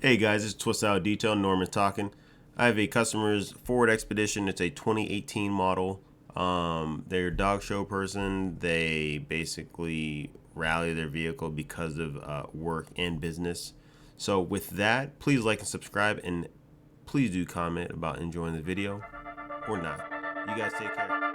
Hey guys, it's Twist Out Detail. Norman talking. I have a customer's Ford Expedition. It's a 2018 model. They're a dog show person. They basically rally their vehicle because of work and business. So with that, please like and subscribe, and please do comment about enjoying the video or not. You guys take care.